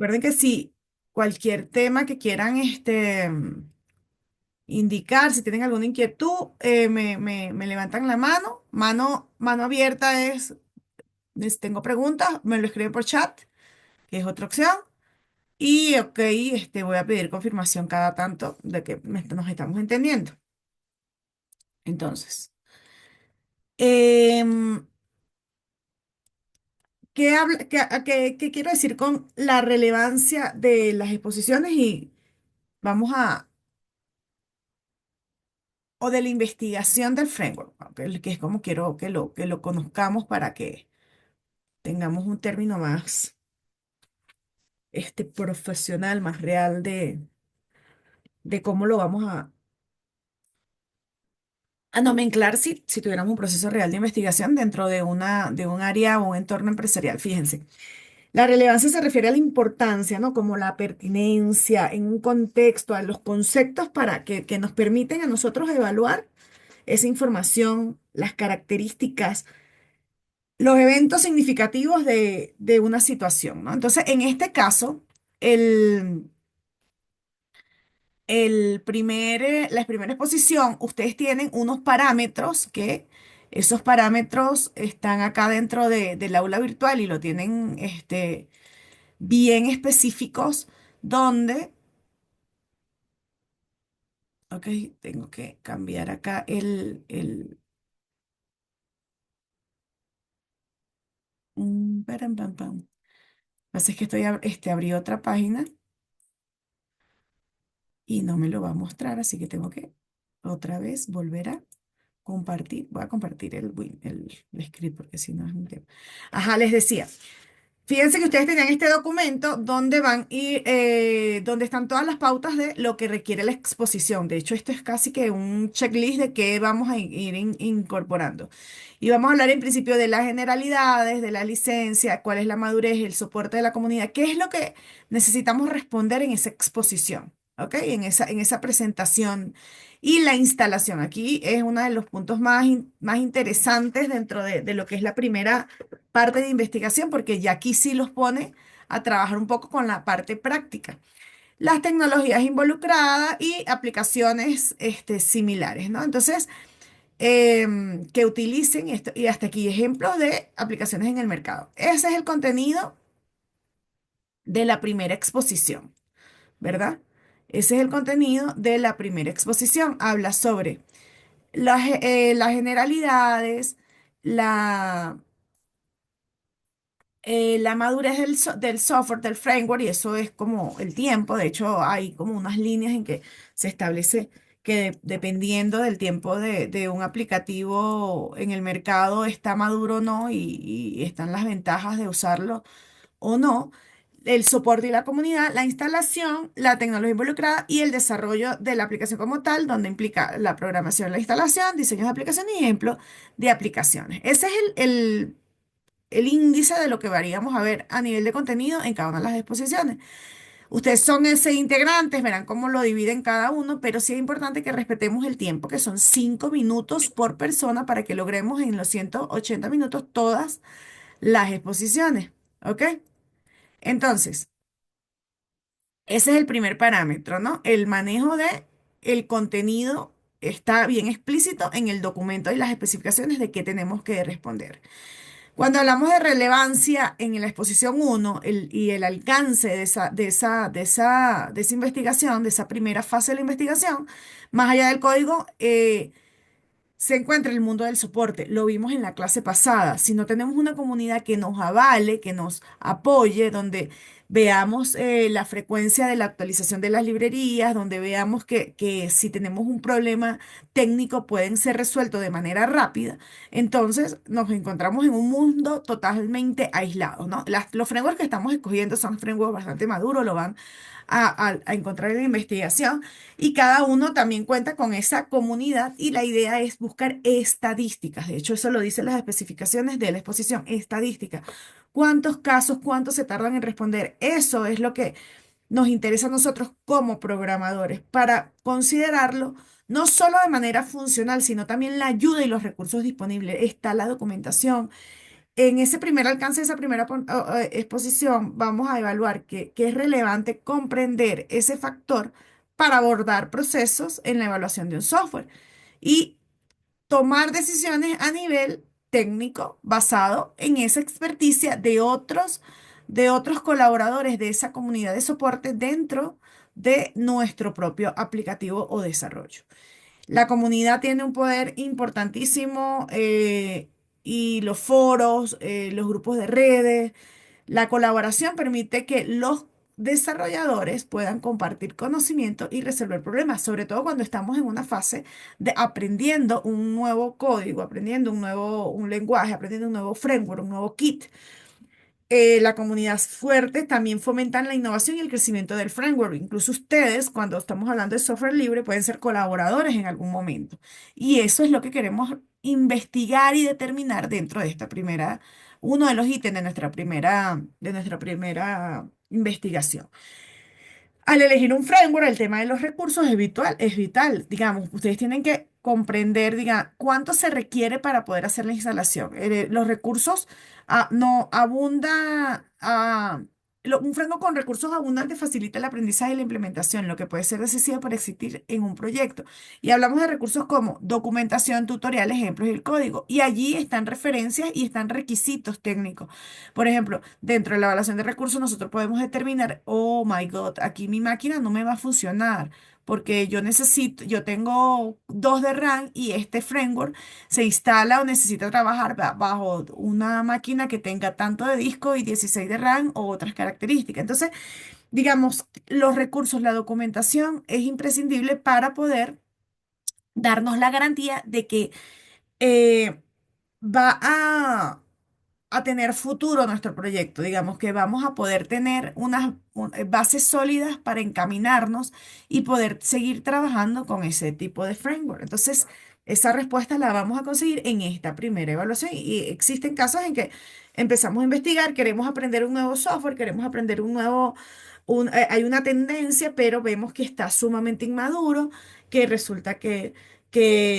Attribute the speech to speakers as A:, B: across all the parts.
A: Recuerden que si cualquier tema que quieran indicar, si tienen alguna inquietud, me levantan la mano. Mano abierta tengo preguntas, me lo escriben por chat, que es otra opción. Y ok, voy a pedir confirmación cada tanto de que nos estamos entendiendo. Entonces, em, ¿qué quiero decir con la relevancia de las exposiciones? Y vamos o de la investigación del framework, ¿no? Que es como quiero que lo conozcamos para que tengamos un término más profesional, más real de cómo lo vamos a nomenclar si tuviéramos un proceso real de investigación dentro de un área o un entorno empresarial. Fíjense, la relevancia se refiere a la importancia, ¿no? Como la pertinencia en un contexto, a los conceptos que nos permiten a nosotros evaluar esa información, las características, los eventos significativos de una situación, ¿no? Entonces, en este caso, el, la primera exposición, ustedes tienen unos parámetros que esos parámetros están acá dentro del aula virtual y lo tienen bien específicos donde, ok, tengo que cambiar acá param, pam, pam. Lo que pasa es que abrí otra página y no me lo va a mostrar, así que tengo que otra vez volver a compartir. Voy a compartir el script porque si no es un tema. Ajá, les decía. Fíjense que ustedes tenían este documento donde donde están todas las pautas de lo que requiere la exposición. De hecho, esto es casi que un checklist de qué vamos a ir incorporando. Y vamos a hablar en principio de las generalidades, de la licencia, cuál es la madurez, el soporte de la comunidad, qué es lo que necesitamos responder en esa exposición, ¿ok? En esa presentación y la instalación. Aquí es uno de los puntos más interesantes dentro de lo que es la primera parte de investigación, porque ya aquí sí los pone a trabajar un poco con la parte práctica. Las tecnologías involucradas y aplicaciones similares, ¿no? Entonces, que utilicen esto, y hasta aquí ejemplos de aplicaciones en el mercado. Ese es el contenido de la primera exposición, ¿verdad? Ese es el contenido de la primera exposición. Habla sobre las generalidades, la la madurez del software, del framework, y eso es como el tiempo. De hecho, hay como unas líneas en que se establece que dependiendo del tiempo de un aplicativo en el mercado está maduro o no, y están las ventajas de usarlo o no. El soporte y la comunidad, la instalación, la tecnología involucrada y el desarrollo de la aplicación como tal, donde implica la programación, la instalación, diseños de aplicaciones y ejemplos de aplicaciones. Ese es el índice de lo que varíamos a ver a nivel de contenido en cada una de las exposiciones. Ustedes son ese integrantes, verán cómo lo dividen cada uno, pero sí es importante que respetemos el tiempo, que son 5 minutos por persona para que logremos en los 180 minutos todas las exposiciones. ¿Ok? Entonces, ese es el primer parámetro, ¿no? El manejo de el contenido está bien explícito en el documento y las especificaciones de qué tenemos que responder. Cuando hablamos de relevancia en la exposición uno y el alcance de esa investigación, de esa primera fase de la investigación, más allá del código, se encuentra el mundo del soporte. Lo vimos en la clase pasada. Si no tenemos una comunidad que nos avale, que nos apoye, donde veamos la frecuencia de la actualización de las librerías, donde veamos que si tenemos un problema técnico pueden ser resueltos de manera rápida, entonces nos encontramos en un mundo totalmente aislado, ¿no? Los frameworks que estamos escogiendo son frameworks bastante maduros, lo van a encontrar en la investigación, y cada uno también cuenta con esa comunidad y la idea es buscar estadísticas. De hecho, eso lo dicen las especificaciones de la exposición, estadísticas. ¿Cuántos casos, cuántos se tardan en responder? Eso es lo que nos interesa a nosotros como programadores para considerarlo no solo de manera funcional, sino también la ayuda y los recursos disponibles. Está la documentación, en ese primer alcance, esa primera exposición, vamos a evaluar que es relevante comprender ese factor para abordar procesos en la evaluación de un software y tomar decisiones a nivel técnico basado en esa experticia de otros colaboradores de esa comunidad de soporte dentro de nuestro propio aplicativo o desarrollo. La comunidad tiene un poder importantísimo y los foros, los grupos de redes, la colaboración permite que los desarrolladores puedan compartir conocimiento y resolver problemas, sobre todo cuando estamos en una fase de aprendiendo un nuevo código, aprendiendo un lenguaje, aprendiendo un nuevo framework, un nuevo kit. La comunidad fuerte también fomentan la innovación y el crecimiento del framework. Incluso ustedes, cuando estamos hablando de software libre, pueden ser colaboradores en algún momento. Y eso es lo que queremos investigar y determinar dentro de esta primera, uno de los ítems de nuestra primera investigación. Al elegir un framework, el tema de los recursos es vital. Digamos, ustedes tienen que comprender, diga, cuánto se requiere para poder hacer la instalación. Los recursos no abunda, un framework con recursos abundantes facilita el aprendizaje y la implementación, lo que puede ser decisivo para existir en un proyecto. Y hablamos de recursos como documentación, tutorial, ejemplos y el código. Y allí están referencias y están requisitos técnicos. Por ejemplo, dentro de la evaluación de recursos nosotros podemos determinar, oh my God, aquí mi máquina no me va a funcionar porque yo tengo 2 de RAM y este framework se instala o necesita trabajar bajo una máquina que tenga tanto de disco y 16 de RAM o otras características. Entonces, digamos, los recursos, la documentación es imprescindible para poder darnos la garantía de que eh, va a tener futuro nuestro proyecto. Digamos que vamos a poder tener unas bases sólidas para encaminarnos y poder seguir trabajando con ese tipo de framework. Entonces, esa respuesta la vamos a conseguir en esta primera evaluación. Y existen casos en que empezamos a investigar, queremos aprender un nuevo software, queremos aprender hay una tendencia, pero vemos que está sumamente inmaduro, que resulta que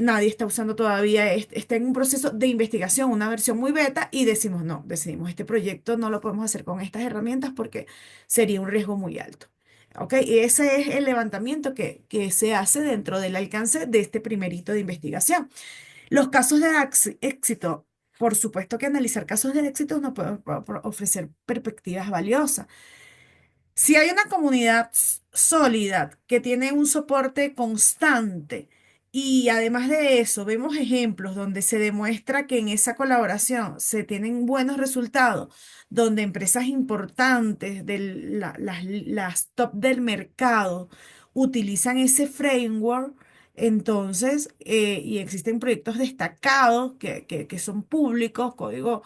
A: nadie está usando todavía, está en un proceso de investigación, una versión muy beta, y decimos, no, decidimos, este proyecto no lo podemos hacer con estas herramientas porque sería un riesgo muy alto. ¿Ok? Y ese es el levantamiento que se hace dentro del alcance de este primer hito de investigación. Los casos de éxito, por supuesto que analizar casos de éxito nos puede ofrecer perspectivas valiosas. Si hay una comunidad sólida que tiene un soporte constante y además de eso vemos ejemplos donde se demuestra que en esa colaboración se tienen buenos resultados, donde empresas importantes de las top del mercado utilizan ese framework, entonces, y existen proyectos destacados que son públicos, código,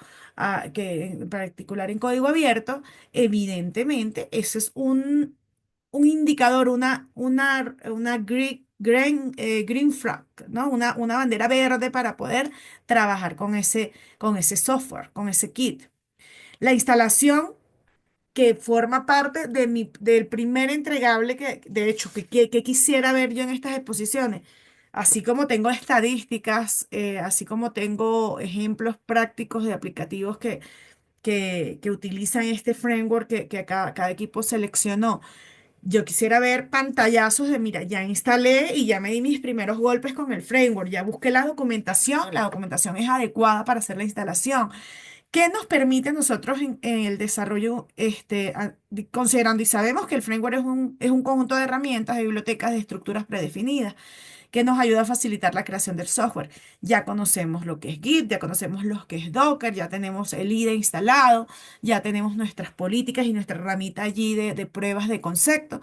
A: que en particular en código abierto. Evidentemente, ese es un indicador, una green flag, ¿no? Una bandera verde para poder trabajar con ese software, con ese kit. La instalación que forma parte del primer entregable que, de hecho, que quisiera ver yo en estas exposiciones. Así como tengo estadísticas, así como tengo ejemplos prácticos de aplicativos que utilizan este framework que cada equipo seleccionó. Yo quisiera ver pantallazos de, mira, ya instalé y ya me di mis primeros golpes con el framework, ya busqué la documentación es adecuada para hacer la instalación. ¿Qué nos permite a nosotros en el desarrollo, considerando y sabemos que el framework es un conjunto de herramientas, de bibliotecas, de estructuras predefinidas? Que nos ayuda a facilitar la creación del software. Ya conocemos lo que es Git, ya conocemos lo que es Docker, ya tenemos el IDE instalado, ya tenemos nuestras políticas y nuestra ramita allí de pruebas de concepto.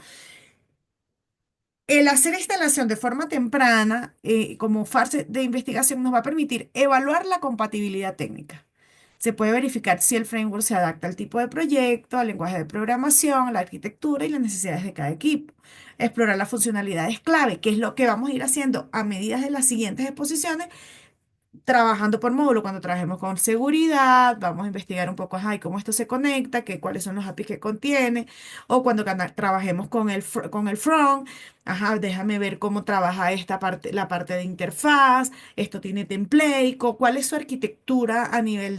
A: El hacer instalación de forma temprana, como fase de investigación, nos va a permitir evaluar la compatibilidad técnica. Se puede verificar si el framework se adapta al tipo de proyecto, al lenguaje de programación, a la arquitectura y las necesidades de cada equipo. Explorar las funcionalidades clave, que es lo que vamos a ir haciendo a medida de las siguientes exposiciones, trabajando por módulo. Cuando trabajemos con seguridad, vamos a investigar un poco, ajá, y cómo esto se conecta, cuáles son los APIs que contiene, o cuando trabajemos con con el front, ajá, déjame ver cómo trabaja esta parte, la parte de interfaz, esto tiene template, cuál es su arquitectura a nivel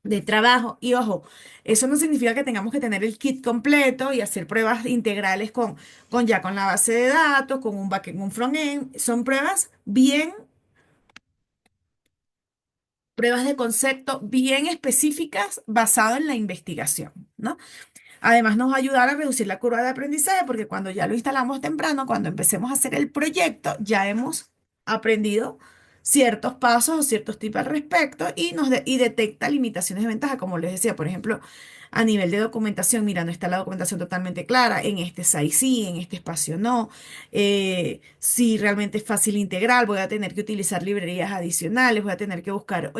A: de trabajo. Y ojo, eso no significa que tengamos que tener el kit completo y hacer pruebas integrales con la base de datos, con un backend, un frontend. Son pruebas de concepto bien específicas basado en la investigación, ¿no? Además, nos va a ayudar a reducir la curva de aprendizaje porque cuando ya lo instalamos temprano, cuando empecemos a hacer el proyecto, ya hemos aprendido ciertos pasos o ciertos tips al respecto y detecta limitaciones de ventaja, como les decía, por ejemplo, a nivel de documentación, mira, no está la documentación totalmente clara, en este site sí, en este espacio no, si realmente es fácil integrar, voy a tener que utilizar librerías adicionales, voy a tener que buscar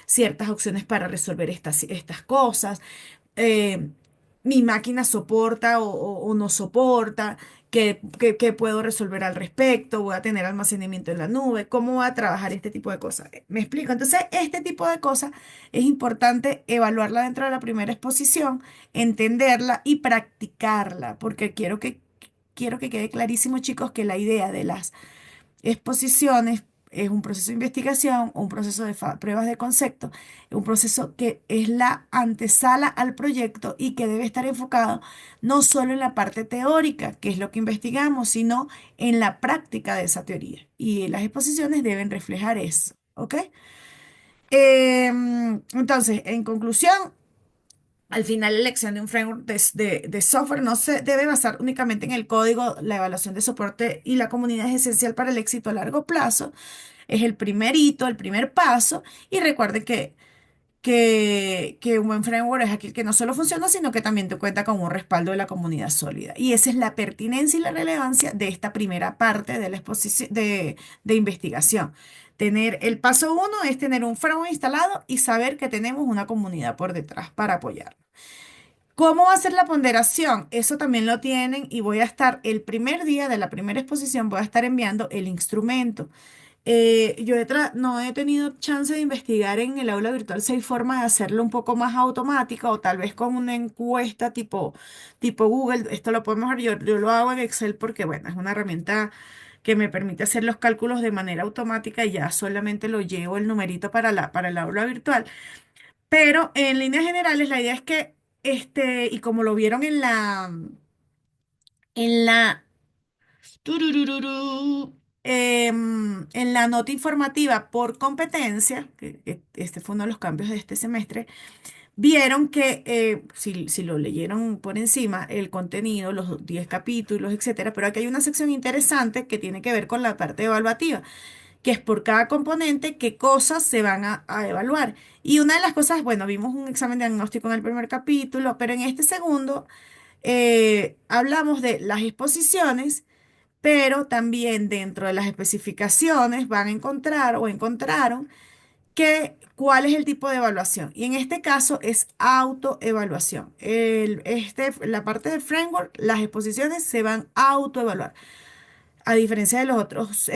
A: ciertas opciones para resolver estas cosas, eh, mi máquina soporta o no soporta, qué puedo resolver al respecto, voy a tener almacenamiento en la nube, cómo voy a trabajar este tipo de cosas. ¿Me explico? Entonces, este tipo de cosas es importante evaluarla dentro de la primera exposición, entenderla y practicarla, porque quiero que quede clarísimo, chicos, que la idea de las exposiciones es un proceso de investigación, un proceso de pruebas de concepto, un proceso que es la antesala al proyecto y que debe estar enfocado no solo en la parte teórica, que es lo que investigamos, sino en la práctica de esa teoría. Y las exposiciones deben reflejar eso, ¿ok? Entonces, en conclusión, al final, la elección de un framework de software no se debe basar únicamente en el código, la evaluación de soporte y la comunidad es esencial para el éxito a largo plazo. Es el primer hito, el primer paso. Y recuerden que un buen framework es aquel que no solo funciona, sino que también te cuenta con un respaldo de la comunidad sólida. Y esa es la pertinencia y la relevancia de esta primera parte de la exposición de investigación. El paso uno es tener un framework instalado y saber que tenemos una comunidad por detrás para apoyar. ¿Cómo va a ser la ponderación? Eso también lo tienen y voy a estar el primer día de la primera exposición, voy a estar enviando el instrumento. No he tenido chance de investigar en el aula virtual si hay forma de hacerlo un poco más automática o tal vez con una encuesta tipo Google. Esto lo podemos hacer, yo lo hago en Excel porque, bueno, es una herramienta que me permite hacer los cálculos de manera automática y ya solamente lo llevo el numerito para el aula virtual. Pero en líneas generales, la idea es que, y como lo vieron en la, turururú, en la nota informativa por competencia, que este fue uno de los cambios de este semestre, vieron que, si lo leyeron por encima, el contenido, los 10 capítulos, etcétera, pero aquí hay una sección interesante que tiene que ver con la parte evaluativa, que es por cada componente qué cosas se van a evaluar. Y una de las cosas, bueno, vimos un examen de diagnóstico en el primer capítulo, pero en este segundo hablamos de las exposiciones, pero también dentro de las especificaciones van a encontrar o encontraron cuál es el tipo de evaluación. Y en este caso es autoevaluación. La parte del framework, las exposiciones se van a autoevaluar. A diferencia de los otros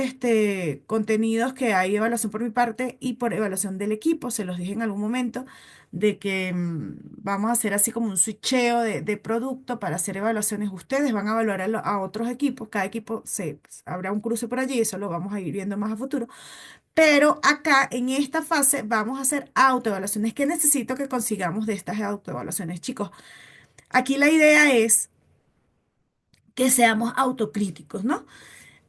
A: contenidos que hay evaluación por mi parte y por evaluación del equipo, se los dije en algún momento, de que vamos a hacer así como un switcheo de producto para hacer evaluaciones. Ustedes van a evaluar a otros equipos, cada equipo habrá un cruce por allí, eso lo vamos a ir viendo más a futuro. Pero acá en esta fase vamos a hacer autoevaluaciones. ¿Qué necesito que consigamos de estas autoevaluaciones, chicos? Aquí la idea es que seamos autocríticos, ¿no?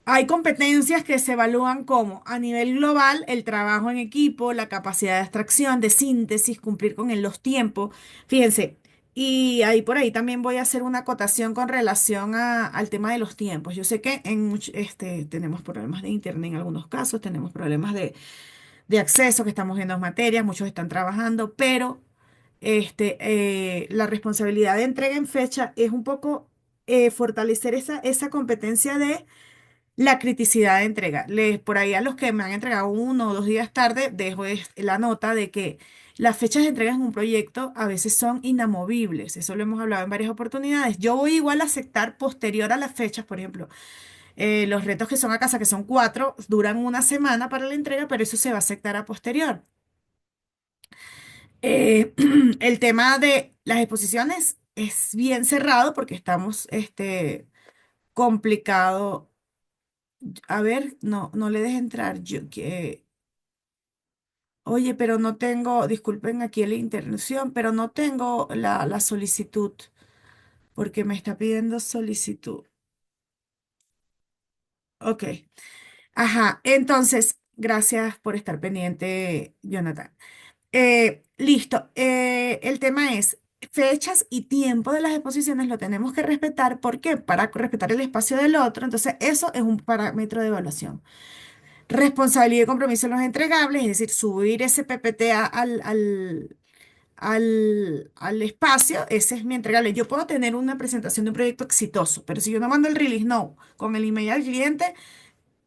A: Hay competencias que se evalúan como a nivel global, el trabajo en equipo, la capacidad de abstracción, de síntesis, cumplir con los tiempos. Fíjense, y ahí por ahí también voy a hacer una acotación con relación al tema de los tiempos. Yo sé que tenemos problemas de internet en algunos casos, tenemos problemas de acceso, que estamos viendo materias, muchos están trabajando, pero la responsabilidad de entrega en fecha es un poco fortalecer esa competencia de la criticidad de entrega. Por ahí a los que me han entregado 1 o 2 días tarde, dejo la nota de que las fechas de entrega en un proyecto a veces son inamovibles. Eso lo hemos hablado en varias oportunidades. Yo voy igual a aceptar posterior a las fechas, por ejemplo, los retos que son a casa, que son 4, duran una semana para la entrega, pero eso se va a aceptar a posterior. El tema de las exposiciones es bien cerrado porque estamos complicado. A ver, no le dejes entrar. Oye, pero no tengo, disculpen aquí la interrupción, pero no tengo la solicitud, porque me está pidiendo solicitud. Ok. Ajá, entonces, gracias por estar pendiente, Jonathan. Listo. El tema es fechas y tiempo de las exposiciones lo tenemos que respetar. ¿Por qué? Para respetar el espacio del otro. Entonces, eso es un parámetro de evaluación. Responsabilidad y compromiso en los entregables, es decir, subir ese PPT al espacio, ese es mi entregable. Yo puedo tener una presentación de un proyecto exitoso, pero si yo no mando el release no con el email al cliente,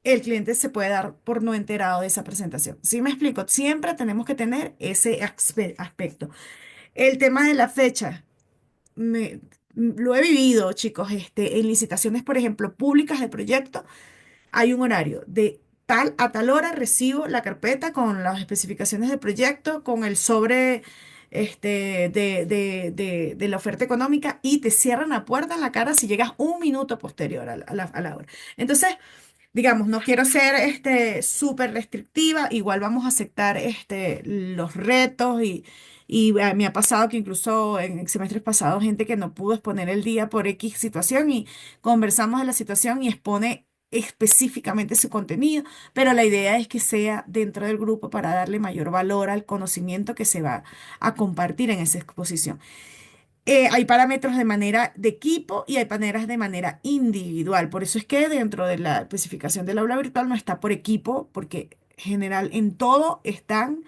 A: el cliente se puede dar por no enterado de esa presentación. ¿Sí me explico? Siempre tenemos que tener ese aspecto. El tema de la fecha, me- lo he vivido, chicos, en licitaciones, por ejemplo, públicas de proyecto, hay un horario de tal a tal hora recibo la carpeta con las especificaciones del proyecto, con el sobre de la oferta económica y te cierran la puerta en la cara si llegas un minuto posterior a la hora. Entonces, digamos, no quiero ser súper restrictiva, igual vamos a aceptar los retos y me ha pasado que incluso en semestres pasados gente que no pudo exponer el día por X situación y conversamos de la situación y expone específicamente su contenido, pero la idea es que sea dentro del grupo para darle mayor valor al conocimiento que se va a compartir en esa exposición. Hay parámetros de manera de equipo y hay paneras de manera individual. Por eso es que dentro de la especificación del aula virtual no está por equipo, porque general en todo están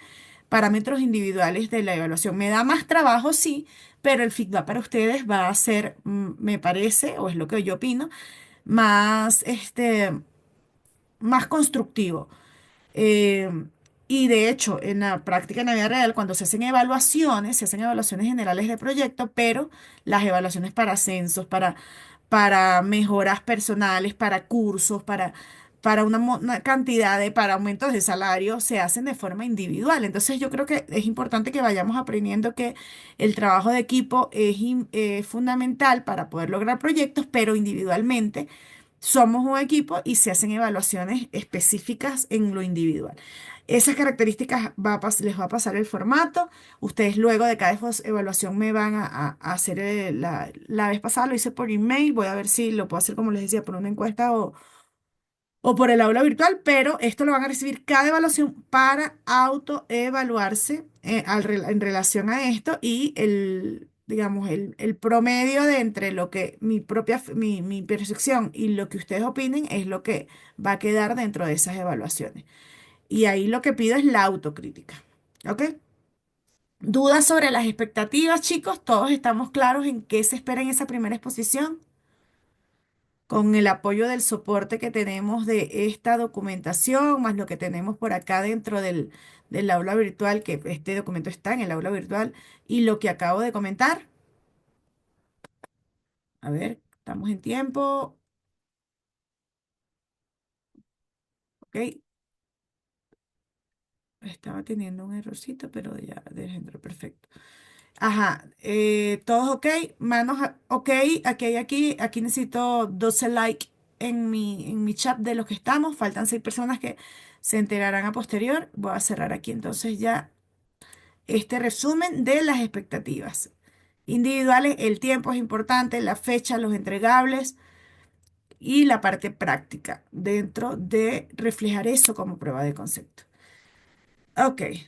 A: parámetros individuales de la evaluación. Me da más trabajo, sí, pero el feedback para ustedes va a ser, me parece, o es lo que yo opino, más, más constructivo. Eh, y de hecho, en la práctica en la vida real, cuando se hacen evaluaciones generales de proyecto, pero las evaluaciones para ascensos, para mejoras personales, para cursos, para una cantidad para aumentos de salario, se hacen de forma individual. Entonces, yo creo que es importante que vayamos aprendiendo que el trabajo de equipo es fundamental para poder lograr proyectos, pero individualmente somos un equipo y se hacen evaluaciones específicas en lo individual. Esas características les va a pasar el formato. Ustedes luego de cada evaluación me van a hacer la vez pasada lo hice por email. Voy a ver si lo puedo hacer como les decía por una encuesta o por el aula virtual, pero esto lo van a recibir cada evaluación para autoevaluarse en relación a esto y digamos, el promedio de entre lo que mi percepción y lo que ustedes opinen es lo que va a quedar dentro de esas evaluaciones. Y ahí lo que pido es la autocrítica. ¿Ok? ¿Dudas sobre las expectativas, chicos? ¿Todos estamos claros en qué se espera en esa primera exposición? Con el apoyo del soporte que tenemos de esta documentación, más lo que tenemos por acá dentro del aula virtual, que este documento está en el aula virtual, y lo que acabo de comentar. A ver, estamos en tiempo. Ok, estaba teniendo un errorcito, pero ya dentro, perfecto. Ajá, todos ok, ok, aquí necesito 12 likes en mi chat de los que estamos, faltan 6 personas que se enterarán a posterior. Voy a cerrar aquí entonces ya este resumen de las expectativas individuales. El tiempo es importante, la fecha, los entregables y la parte práctica dentro de reflejar eso como prueba de concepto. Ok,